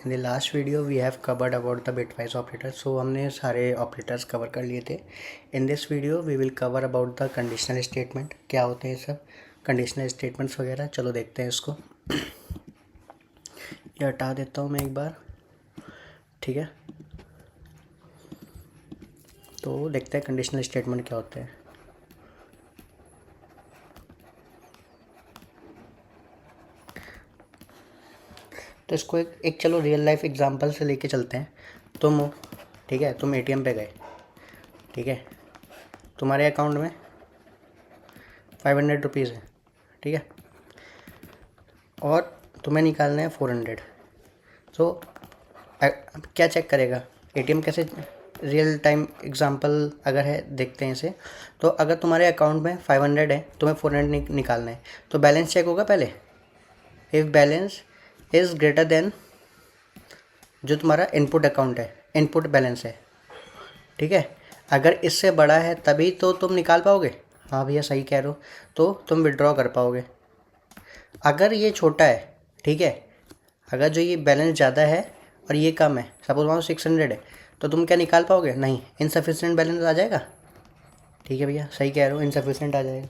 In the last video we have covered about the bitwise operator. So हमने सारे operators cover कर लिए थे। In this video we will cover about the conditional statement, क्या होते हैं सब कंडीशनल स्टेटमेंट्स वगैरह। चलो देखते हैं इसको। ये हटा देता हूँ मैं एक बार, ठीक है। तो देखते हैं कंडीशनल स्टेटमेंट क्या होते हैं। तो इसको एक चलो रियल लाइफ एग्जांपल से लेके चलते हैं। तुम हो, ठीक है, तुम एटीएम पे गए, ठीक है, तुम्हारे अकाउंट में 500 रुपीज़ है, ठीक है, और तुम्हें निकालना है 400। तो क्या चेक करेगा एटीएम, कैसे रियल टाइम एग्जांपल अगर है देखते हैं इसे। तो अगर तुम्हारे अकाउंट में 500 है, तुम्हें 400 निकालना है, तो बैलेंस चेक होगा पहले। If balance is greater then जो तुम्हारा इनपुट अकाउंट है, इनपुट बैलेंस है, ठीक है, अगर इससे बड़ा है तभी तो तुम निकाल पाओगे। हाँ भैया सही कह रहे हो, तो तुम विड्रॉ कर पाओगे। अगर ये छोटा है, ठीक है, अगर जो ये बैलेंस ज़्यादा है और ये कम है, सपोज मान लो 600 है, तो तुम क्या निकाल पाओगे? नहीं, इनसफिशिएंट बैलेंस आ जाएगा। ठीक है भैया सही कह रहे हो, इनसफिशिएंट आ जाएगा।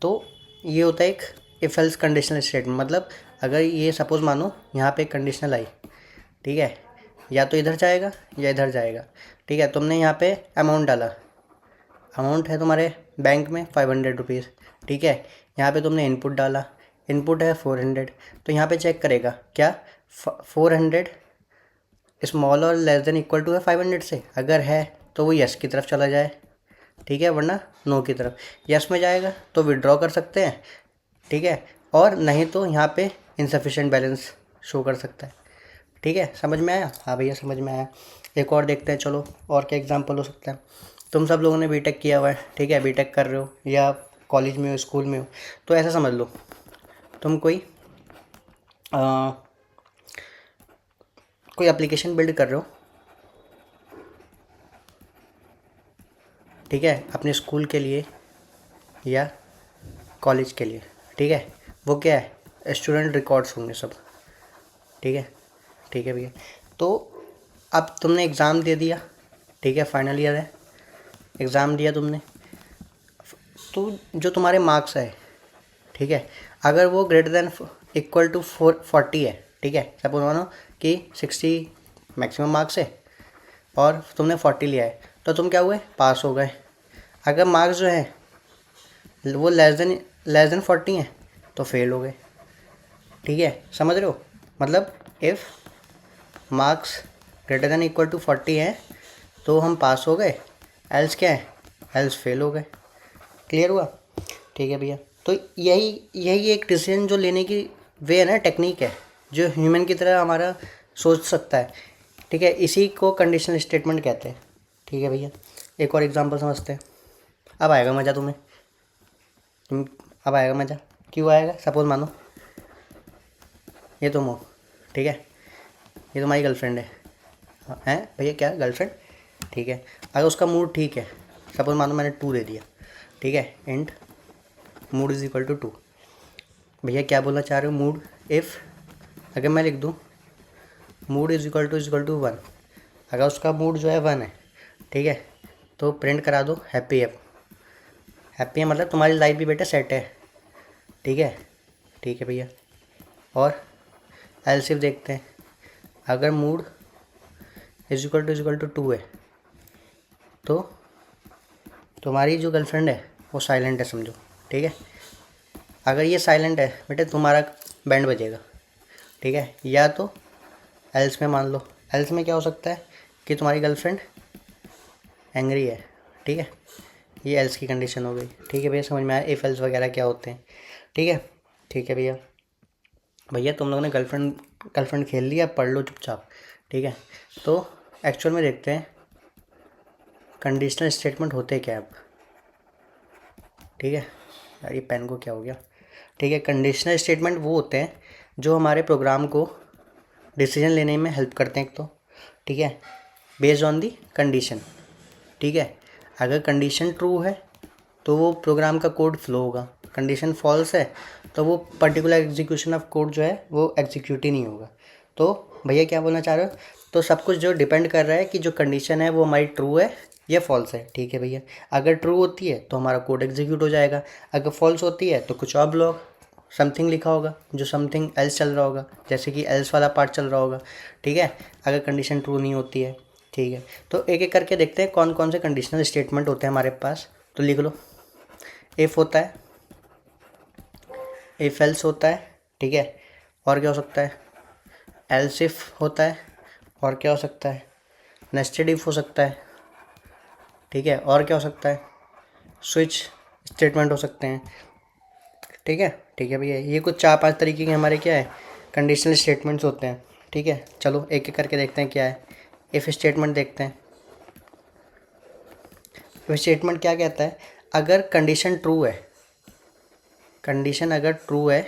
तो ये होता है एक इफ एल्स कंडीशनल स्टेटमेंट। मतलब अगर ये सपोज मानो यहाँ पे कंडीशनल आई, ठीक है, या तो इधर जाएगा या इधर जाएगा, ठीक है। तुमने यहाँ पे अमाउंट डाला, अमाउंट है तुम्हारे बैंक में 500 रुपीज़, ठीक है। यहाँ पे तुमने इनपुट डाला, इनपुट है 400, तो यहाँ पे चेक करेगा क्या 400 स्मॉल और लेस देन इक्वल टू है 500 से। अगर है तो वो यस की तरफ चला जाए, ठीक है, वरना नो की तरफ। यस में जाएगा तो विड्रॉ कर सकते हैं, ठीक है, और नहीं तो यहाँ पे इनसफिशिएंट बैलेंस शो कर सकता है। ठीक है, समझ में आया? हाँ भैया समझ में आया। एक और देखते हैं, चलो और क्या एग्जांपल हो सकता है। तुम सब लोगों ने बीटेक किया हुआ है, ठीक है, बीटेक कर रहे हो या कॉलेज में हो, स्कूल में हो, तो ऐसा समझ लो तुम कोई एप्लीकेशन बिल्ड कर रहे हो, ठीक है, अपने स्कूल के लिए या कॉलेज के लिए, ठीक है। वो क्या है, स्टूडेंट रिकॉर्ड्स होंगे सब, ठीक है, ठीक है भैया। तो अब तुमने एग्ज़ाम दे दिया, ठीक है, फाइनल ईयर है, एग्ज़ाम दिया तुमने, तो जो तुम्हारे मार्क्स है, ठीक है, अगर वो ग्रेटर देन इक्वल टू 40 है, ठीक है, सपोज मानो कि 60 मैक्सिमम मार्क्स है और तुमने 40 लिया है, तो तुम क्या हुए, पास हो गए। अगर मार्क्स जो है वो लेस देन 40 है तो फेल हो गए। ठीक है, समझ रहे हो? मतलब if marks greater than equal to 40 है तो हम पास हो गए, एल्स क्या है, एल्स फेल हो गए। क्लियर हुआ? ठीक है भैया। तो यही एक डिसीजन जो लेने की वे है ना, टेक्निक है, जो ह्यूमन की तरह हमारा सोच सकता है, ठीक है, इसी को कंडीशनल स्टेटमेंट कहते हैं। ठीक है भैया, एक और एग्जांपल समझते हैं। अब आएगा मज़ा तुम्हें, अब आएगा मज़ा। क्यों आएगा? सपोज मानो ये तुम हो, ठीक है, ये तुम्हारी गर्लफ्रेंड है। हैं भैया, क्या गर्लफ्रेंड? ठीक है, अगर उसका मूड ठीक है, सपोज मानो मैंने 2 दे दिया, ठीक है, and mood is equal to 2। भैया क्या बोलना चाह रहे हो? मूड इफ़ अगर मैं लिख दूँ मूड इज़ इक्वल टू 1, अगर उसका मूड जो है 1 है, ठीक है, तो प्रिंट करा दो हैप्पी है। हैप्पी है मतलब तुम्हारी लाइफ भी बेटा सेट है। ठीक है, ठीक है भैया। और एल्सिफ देखते हैं, अगर मूड इज इक्वल टू 2 है तो तुम्हारी जो गर्लफ्रेंड है वो साइलेंट है समझो, ठीक है। अगर ये साइलेंट है बेटे तुम्हारा बैंड बजेगा, ठीक है। या तो एल्स में मान लो, एल्स में क्या हो सकता है कि तुम्हारी गर्लफ्रेंड एंग्री है, ठीक है, ये एल्स की कंडीशन हो गई। ठीक है भैया, समझ में आया इफ़ एल्स वगैरह क्या होते हैं? ठीक है, ठीक है भैया। भैया तुम लोगों ने गर्लफ्रेंड खेल लिया, पढ़ लो चुपचाप, ठीक है। तो एक्चुअल में देखते हैं कंडीशनल स्टेटमेंट होते क्या अब, ठीक है। यार ये पेन को क्या हो गया? ठीक है, कंडीशनल स्टेटमेंट वो होते हैं जो हमारे प्रोग्राम को डिसीजन लेने में हेल्प करते हैं एक तो, ठीक है, बेस्ड ऑन दी कंडीशन। ठीक है, अगर कंडीशन ट्रू है तो वो प्रोग्राम का कोड फ्लो होगा, कंडीशन फॉल्स है तो वो पर्टिकुलर एग्जीक्यूशन ऑफ कोड जो है वो एग्जीक्यूट ही नहीं होगा। तो भैया क्या बोलना चाह रहे हो, तो सब कुछ जो डिपेंड कर रहा है कि जो कंडीशन है वो हमारी ट्रू है या फॉल्स है। ठीक है भैया, अगर ट्रू होती है तो हमारा कोड एग्जीक्यूट हो जाएगा, अगर फॉल्स होती है तो कुछ और ब्लॉक समथिंग लिखा होगा जो समथिंग एल्स चल रहा होगा, जैसे कि एल्स वाला पार्ट चल रहा होगा। ठीक है, अगर कंडीशन ट्रू नहीं होती है। ठीक है, तो एक एक करके देखते हैं कौन कौन से कंडीशनल स्टेटमेंट होते हैं हमारे पास। तो लिख लो, इफ़ होता है, इफ एल्स होता है। ठीक है, और क्या हो सकता है, एल्स इफ होता है, और क्या हो सकता है, नेस्टेड इफ हो सकता है। ठीक है, और क्या हो सकता है, स्विच स्टेटमेंट हो सकते हैं। ठीक है, ठीक है भैया, ये कुछ 4-5 तरीके के हमारे क्या है कंडीशनल स्टेटमेंट्स होते हैं। ठीक है, चलो एक एक करके देखते हैं क्या है। इफ़ स्टेटमेंट देखते हैं। इफ स्टेटमेंट क्या कहता है, अगर कंडीशन ट्रू है, कंडीशन अगर ट्रू है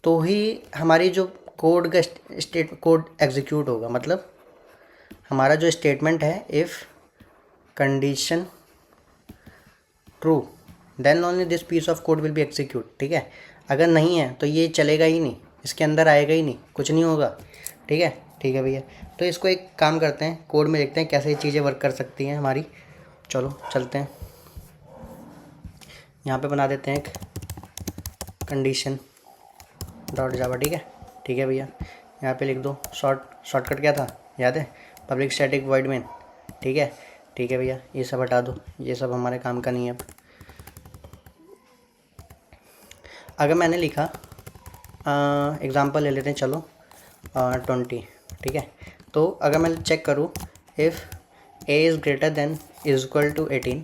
तो ही हमारी जो कोड का स्टेट कोड एग्जीक्यूट होगा। मतलब हमारा जो स्टेटमेंट है, if condition true then only this piece of code will be execute. ठीक है, अगर नहीं है तो ये चलेगा ही नहीं, इसके अंदर आएगा ही नहीं, कुछ नहीं होगा। ठीक है, ठीक है भैया, तो इसको एक काम करते हैं, कोड में देखते हैं कैसे ये चीज़ें वर्क कर सकती हैं हमारी। चलो चलते हैं, यहाँ पे बना देते हैं एक कंडीशन डॉट जावा। ठीक है, ठीक है भैया, यहाँ पे लिख दो शॉर्टकट क्या था याद है, पब्लिक स्टैटिक वॉइड मेन। ठीक है, ठीक है भैया, ये सब हटा दो, ये सब हमारे काम का नहीं है। अब अगर मैंने लिखा एग्ज़ाम्पल ले लेते हैं, चलो 20। ठीक है, तो अगर मैं चेक करूँ, if A is greater than is equal to 18,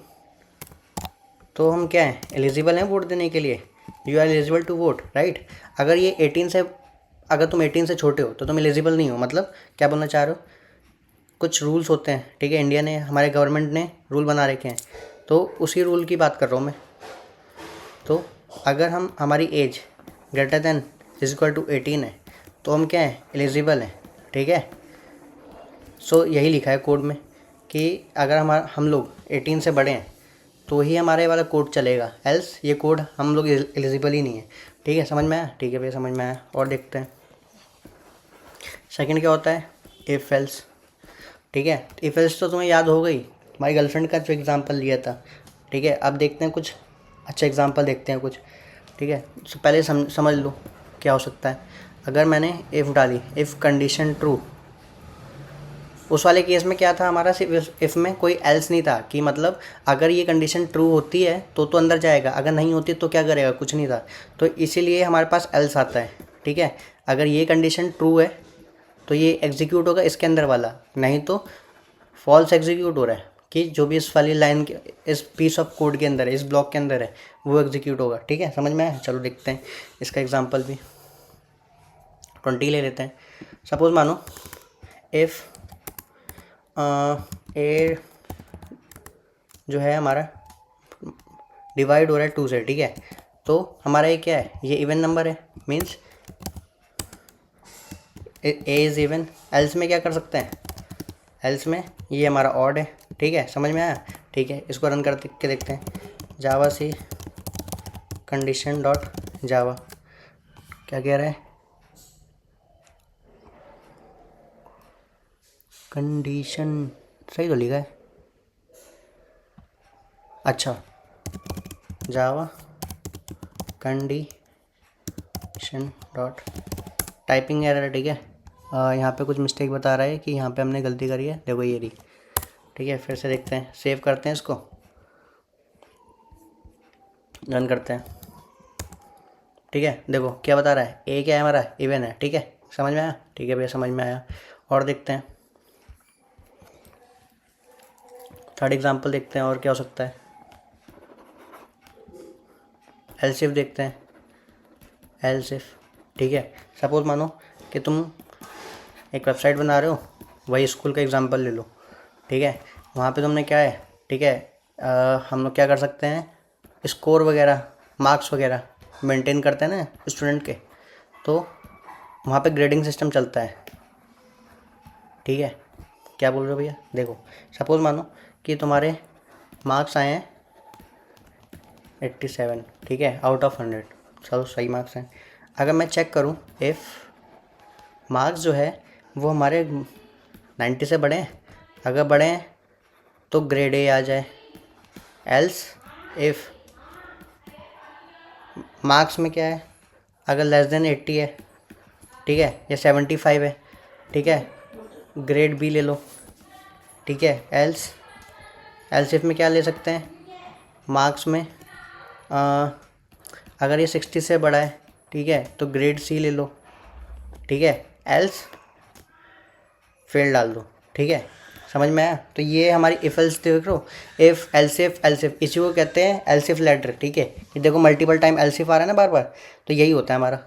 तो हम क्या हैं, एलिजिबल हैं वोट देने के लिए। You are eligible to vote, right. अगर ये 18 से, अगर तुम 18 से छोटे हो तो तुम एलिजिबल नहीं हो। मतलब क्या बोलना चाह रहे हो, कुछ रूल्स होते हैं। ठीक है, इंडिया ने, हमारे गवर्नमेंट ने रूल बना रखे हैं, तो उसी रूल की बात कर रहा हूँ मैं। तो अगर हम हमारी age greater than is equal to 18 है तो हम क्या हैं, एलिजिबल हैं। ठीक है, सो यही लिखा है कोड में कि अगर हम लोग 18 से बड़े हैं तो ही हमारे वाला कोड चलेगा, एल्स ये कोड हम लोग एलिजिबल ही नहीं है। ठीक है, समझ में आया। ठीक है भैया, समझ में आया। और देखते हैं सेकंड क्या होता है, इफ़ एल्स। ठीक है, इफ़ एल्स तो तुम्हें याद हो गई, हमारी गर्लफ्रेंड का जो एग्जांपल लिया था। ठीक है, अब देखते हैं कुछ अच्छा एग्जांपल देखते हैं कुछ। ठीक है, तो पहले समझ लो क्या हो सकता है। अगर मैंने इफ़ डाली, इफ़ कंडीशन ट्रू, उस वाले केस में क्या था हमारा, सिर्फ इफ़ में कोई एल्स नहीं था, कि मतलब अगर ये कंडीशन ट्रू होती है तो अंदर जाएगा, अगर नहीं होती तो क्या करेगा, कुछ नहीं था। तो इसीलिए हमारे पास एल्स आता है। ठीक है, अगर ये कंडीशन ट्रू है तो ये एग्जीक्यूट होगा इसके अंदर वाला, नहीं तो फॉल्स एग्जीक्यूट हो रहा है कि जो भी इस वाली लाइन के, इस पीस ऑफ कोड के अंदर है, इस ब्लॉक के अंदर है, वो एग्जीक्यूट होगा। ठीक है, समझ में आया। चलो देखते हैं इसका एग्जाम्पल भी, 20 ले लेते हैं। सपोज मानो इफ़ ए जो है हमारा डिवाइड हो रहा है 2 से। ठीक है, तो हमारा ये क्या है, ये इवन नंबर है, means A is even. Else में क्या कर सकते हैं, एल्स में ये हमारा ऑड है। ठीक है, समझ में आया। ठीक है, इसको रन करके देखते हैं, जावा सी कंडीशन डॉट जावा, क्या कह रहा है, कंडीशन सही तो लिखा है। अच्छा, जावा कंडीशन डॉट टाइपिंग एरर है। ठीक है, यहाँ पे कुछ मिस्टेक बता रहा है कि यहाँ पे हमने गलती करी है, देखो ये रही। ठीक है, फिर से देखते हैं, सेव करते हैं, इसको रन करते हैं। ठीक है, देखो क्या बता रहा है, ए क्या है हमारा, इवन है। ठीक है, समझ में आया। ठीक है भैया, समझ में आया। और देखते हैं थर्ड एग्जांपल देखते हैं, और क्या हो सकता है, एल्सिफ देखते हैं, एल्सिफ। ठीक है, सपोज मानो कि तुम एक वेबसाइट बना रहे हो, वही स्कूल का एग्जांपल ले लो। ठीक है, वहाँ पे तुमने क्या है, ठीक है, हम लोग क्या कर सकते हैं, स्कोर वगैरह, मार्क्स वगैरह मेंटेन करते हैं ना स्टूडेंट के, तो वहाँ पे ग्रेडिंग सिस्टम चलता है। ठीक है, क्या बोल रहे हो भैया, देखो सपोज मानो कि तुम्हारे मार्क्स आए हैं 87। ठीक है, आउट ऑफ 100, चलो सही मार्क्स हैं। अगर मैं चेक करूँ, इफ़ मार्क्स जो है वो हमारे 90 से बड़े हैं, अगर बड़े हैं तो ग्रेड ए आ जाए। एल्स इफ़ मार्क्स में क्या है, अगर लेस देन 80 है, ठीक है, या 75 है, ठीक है, ग्रेड बी ले लो, ठीक है। एल्स इफ में क्या ले सकते हैं, मार्क्स में अगर ये 60 से बड़ा है, ठीक है, तो ग्रेड सी ले लो, ठीक है। एल्स फेल डाल दो, ठीक है, समझ में आया। तो ये हमारी इफ एल्स देख लो, इफ एल्सिफ इसी को कहते हैं एल्सिफ लेटर, ठीक है। ये देखो मल्टीपल टाइम एल्सिफ आ रहा है ना बार बार, तो यही होता है हमारा,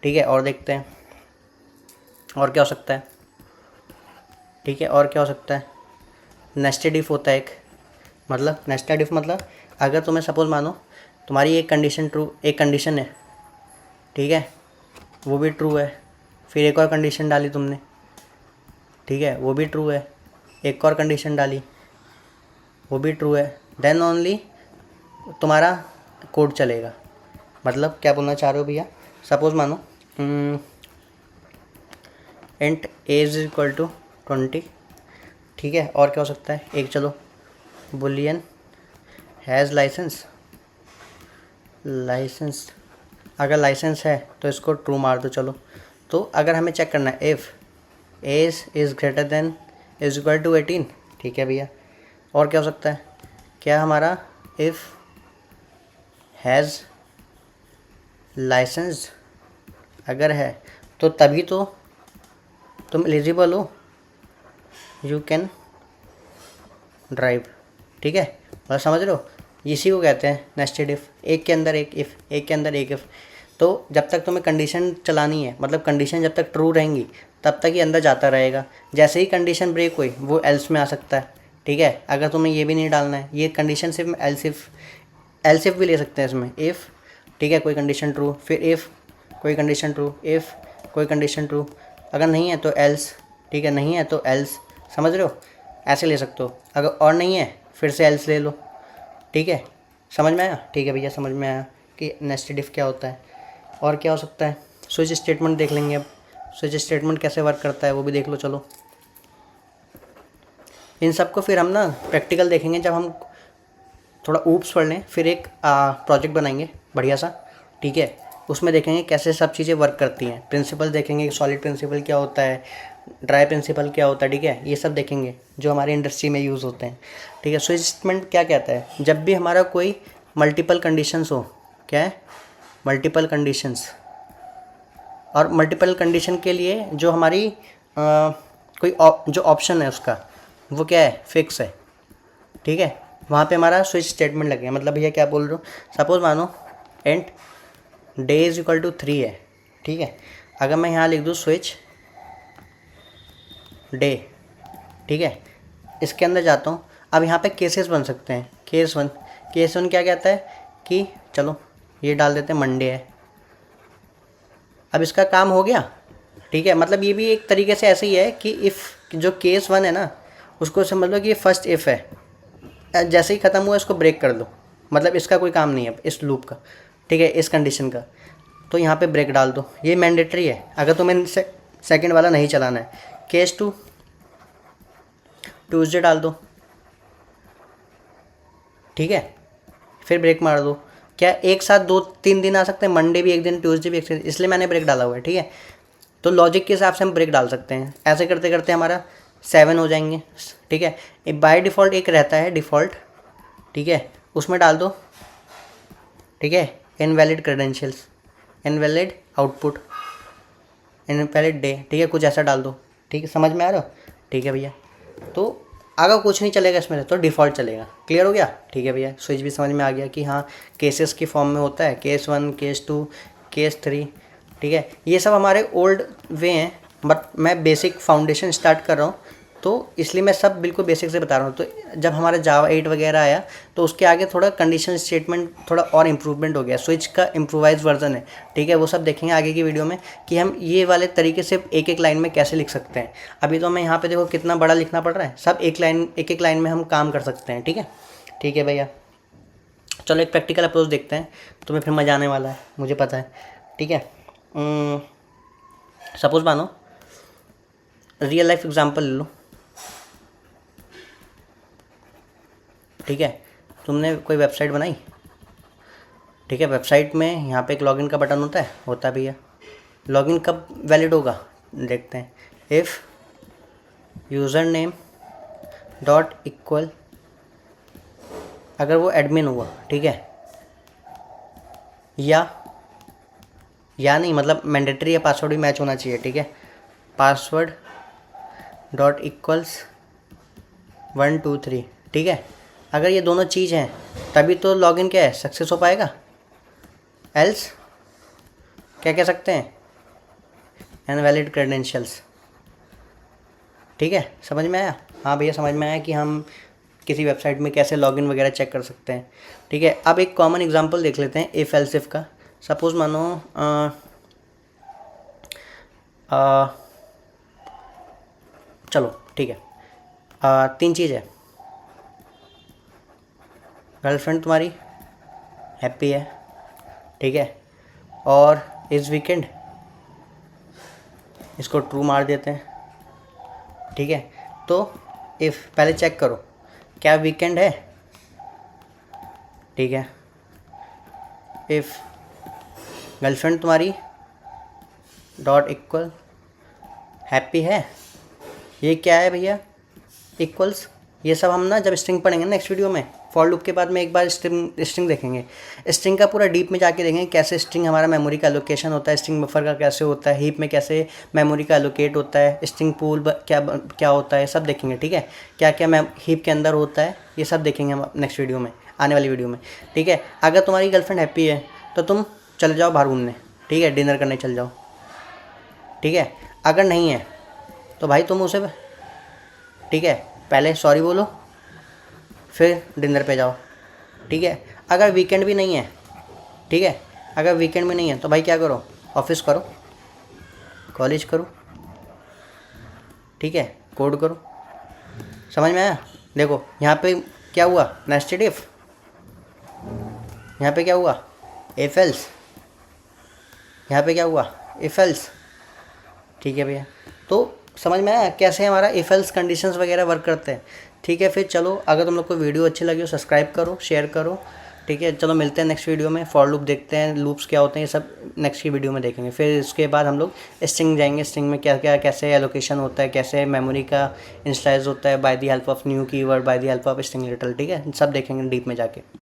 ठीक है। और देखते हैं और क्या हो सकता है, ठीक है, और क्या हो सकता है। नेस्टेड इफ होता है एक, मतलब नेस्टेड इफ मतलब अगर तुम्हें सपोज मानो तुम्हारी एक कंडीशन ट्रू, एक कंडीशन है, ठीक है, वो भी ट्रू है, फिर एक और कंडीशन डाली तुमने, ठीक है, वो भी ट्रू है, एक और कंडीशन डाली, वो भी ट्रू है, देन ओनली तुम्हारा कोड चलेगा। मतलब क्या बोलना चाह रहे हो भैया, सपोज मानो int A is equal to 20, ठीक है। और क्या हो सकता है, एक चलो बुलियन हैज़ लाइसेंस, अगर लाइसेंस है तो इसको ट्रू मार दो, चलो। तो अगर हमें चेक करना है if age is greater than is equal to 18, ठीक है भैया। और क्या हो सकता है, क्या हमारा इफ़ हैज़ लाइसेंस अगर है तो तभी तो तुम एलिजिबल हो, यू कैन ड्राइव, ठीक है। और समझ रहे हो, इसी को कहते हैं नेस्टेड इफ़, एक के अंदर एक इफ़, एक के अंदर एक इफ़। तो जब तक तुम्हें कंडीशन चलानी है, मतलब कंडीशन जब तक ट्रू रहेंगी तब तक ये अंदर जाता रहेगा। जैसे ही कंडीशन ब्रेक हुई वो एल्स में आ सकता है, ठीक है। अगर तुम्हें ये भी नहीं डालना है, ये कंडीशन सिर्फ एल्स इफ भी ले सकते हैं इसमें, इफ़, ठीक है, कोई कंडीशन ट्रू, फिर इफ़ कोई कंडीशन ट्रू, इफ़ कोई कंडीशन ट्रू, अगर नहीं है तो एल्स, ठीक है, नहीं है तो एल्स, समझ रहे हो, ऐसे ले सकते हो। अगर और नहीं है फिर से एल्स ले लो, ठीक है, समझ में आया, ठीक है भैया, समझ में आया कि नेस्टेड इफ क्या होता है। और क्या हो सकता है, स्विच स्टेटमेंट देख लेंगे अब, स्विच स्टेटमेंट कैसे वर्क करता है वो भी देख लो, चलो। इन सबको फिर हम ना प्रैक्टिकल देखेंगे जब हम थोड़ा ऊप्स पढ़ लें, फिर एक प्रोजेक्ट बनाएंगे बढ़िया सा, ठीक है, उसमें देखेंगे कैसे सब चीज़ें वर्क करती हैं, प्रिंसिपल देखेंगे, सॉलिड प्रिंसिपल क्या होता है, ड्राई प्रिंसिपल क्या होता है, ठीक है, ये सब देखेंगे जो हमारे इंडस्ट्री में यूज़ होते हैं, ठीक है। स्विच स्टेटमेंट क्या कहता है, जब भी हमारा कोई मल्टीपल कंडीशंस हो, क्या है, मल्टीपल कंडीशंस, और मल्टीपल कंडीशन के लिए जो हमारी कोई जो ऑप्शन है उसका वो क्या है, फिक्स है, ठीक है, वहाँ पे हमारा स्विच स्टेटमेंट लगेगा। मतलब भैया क्या बोल रहे हो, सपोज मानो and day is equal to 3 है, ठीक है, अगर मैं यहाँ लिख दूँ स्विच डे, ठीक है, इसके अंदर जाता हूँ, अब यहाँ पे केसेस बन सकते हैं। केस वन क्या कहता है कि चलो ये डाल देते हैं मंडे है, अब इसका काम हो गया, ठीक है। मतलब ये भी एक तरीके से ऐसे ही है कि इफ़ जो केस वन है ना उसको समझ लो कि ये फर्स्ट इफ़ है, जैसे ही ख़त्म हुआ इसको ब्रेक कर दो, मतलब इसका कोई काम नहीं है इस लूप का, ठीक है, इस कंडीशन का, तो यहाँ पे ब्रेक डाल दो, ये मैंडेटरी है अगर तुम्हें सेकंड वाला नहीं चलाना है। केस टू ट्यूसडे डाल दो, ठीक है, फिर ब्रेक मार दो। क्या एक साथ 2-3 दिन आ सकते हैं, मंडे भी एक दिन, ट्यूसडे भी एक दिन, इसलिए मैंने ब्रेक डाला हुआ है, ठीक है। तो लॉजिक के हिसाब से हम ब्रेक डाल सकते हैं, ऐसे करते करते हमारा 7 हो जाएंगे, ठीक है। बाय डिफ़ॉल्ट एक रहता है डिफ़ॉल्ट, ठीक है, उसमें डाल दो, ठीक है, invalid credentials, invalid output, invalid day, ठीक है, कुछ ऐसा डाल दो, ठीक है, समझ में आ रहा हो, ठीक है भैया। तो अगर कुछ नहीं चलेगा इसमें तो डिफ़ॉल्ट चलेगा, क्लियर हो गया, ठीक है भैया। स्विच भी समझ में आ गया कि हाँ केसेस की फॉर्म में होता है, केस 1, केस 2, केस 3, ठीक है। ये सब हमारे ओल्ड वे हैं, बट मैं बेसिक फाउंडेशन स्टार्ट कर रहा हूँ तो इसलिए मैं सब बिल्कुल बेसिक से बता रहा हूँ। तो जब हमारा जावा 8 वगैरह आया तो उसके आगे थोड़ा कंडीशन स्टेटमेंट थोड़ा और इम्प्रूवमेंट हो गया, स्विच का इम्प्रोवाइज वर्जन है, ठीक है, वो सब देखेंगे आगे की वीडियो में कि हम ये वाले तरीके से एक एक लाइन में कैसे लिख सकते हैं। अभी तो हमें यहाँ पे देखो कितना बड़ा लिखना पड़ रहा है, सब एक एक लाइन में हम काम कर सकते हैं, ठीक है, ठीक है भैया। चलो एक प्रैक्टिकल अप्रोच देखते हैं, तुम्हें फिर मज़ा आने वाला है मुझे पता है, ठीक है। सपोज मानो रियल लाइफ एग्जांपल ले लो, ठीक है। तुमने कोई वेबसाइट बनाई, ठीक है। वेबसाइट में यहाँ पे एक लॉगिन का बटन होता भी है। लॉगिन कब वैलिड होगा देखते हैं। If user name dot equal, अगर वो एडमिन हुआ, ठीक है, या नहीं, मतलब मैंडेटरी है, पासवर्ड भी मैच होना चाहिए, ठीक है। पासवर्ड डॉट इक्वल्स 1 2 3, ठीक है। अगर ये दोनों चीज़ हैं तभी तो लॉगिन क्या है, सक्सेस हो पाएगा। एल्स क्या कह सकते हैं, इनवैलिड क्रेडेंशियल्स, ठीक है। समझ में आया? हाँ भैया समझ में आया कि हम किसी वेबसाइट में कैसे लॉगिन वगैरह चेक कर सकते हैं, ठीक है। अब एक कॉमन एग्जांपल देख लेते हैं इफ़ एल्स इफ का। सपोज़ मानो चलो ठीक है, 3 चीज़ है। गर्लफ्रेंड तुम्हारी हैप्पी है, ठीक है, और इस वीकेंड इसको ट्रू मार देते हैं, ठीक है। तो इफ़ पहले चेक करो क्या वीकेंड है, ठीक है। इफ़ गर्लफ्रेंड तुम्हारी डॉट इक्वल हैप्पी है, ये क्या है भैया, इक्वल्स। ये सब हम ना जब स्ट्रिंग पढ़ेंगे नेक्स्ट वीडियो में, फॉर लूप के बाद में एक बार स्ट्रिंग देखेंगे। स्ट्रिंग का पूरा डीप में जाके देखेंगे कैसे स्ट्रिंग हमारा मेमोरी का एलोकेशन होता है, स्ट्रिंग बफर का कैसे होता है, हीप में कैसे मेमोरी का एलोकेट होता है, स्ट्रिंग पूल क्या होता है, सब देखेंगे, ठीक है। क्या क्या हीप के अंदर होता है, ये सब देखेंगे हम नेक्स्ट वीडियो में, आने वाली वीडियो में, ठीक है। अगर तुम्हारी गर्लफ्रेंड हैप्पी है तो तुम चले जाओ बाहर घूमने, ठीक है, डिनर करने चल जाओ, ठीक है। अगर नहीं है तो भाई तुम उसे, ठीक है, पहले सॉरी बोलो फिर डिनर पे जाओ, ठीक है। अगर वीकेंड भी नहीं है, ठीक है, अगर वीकेंड में नहीं है तो भाई क्या करो, ऑफिस करो, कॉलेज करो, ठीक है, कोड करो। समझ में आया? देखो यहाँ पे क्या हुआ, नेस्टेड इफ, यहाँ पे क्या हुआ, इफ एल्स, यहाँ पे क्या हुआ, इफ एल्स, ठीक है भैया। तो समझ में आया कैसे हमारा इफ एल्स कंडीशंस वगैरह वर्क करते हैं, ठीक है। फिर चलो, अगर तुम लोग को वीडियो अच्छी लगी हो सब्सक्राइब करो, शेयर करो, ठीक है। चलो मिलते हैं नेक्स्ट वीडियो में, फॉर लूप देखते हैं, लूप्स क्या होते हैं, ये सब नेक्स्ट की वीडियो में देखेंगे। फिर इसके बाद हम लोग स्ट्रिंग जाएंगे, स्ट्रिंग में क्या क्या कैसे एलोकेशन होता है, कैसे मेमोरी का इंस्टाइज होता है by the help of new keyword, by the help of string little, ठीक है, सब देखेंगे डीप में जाके।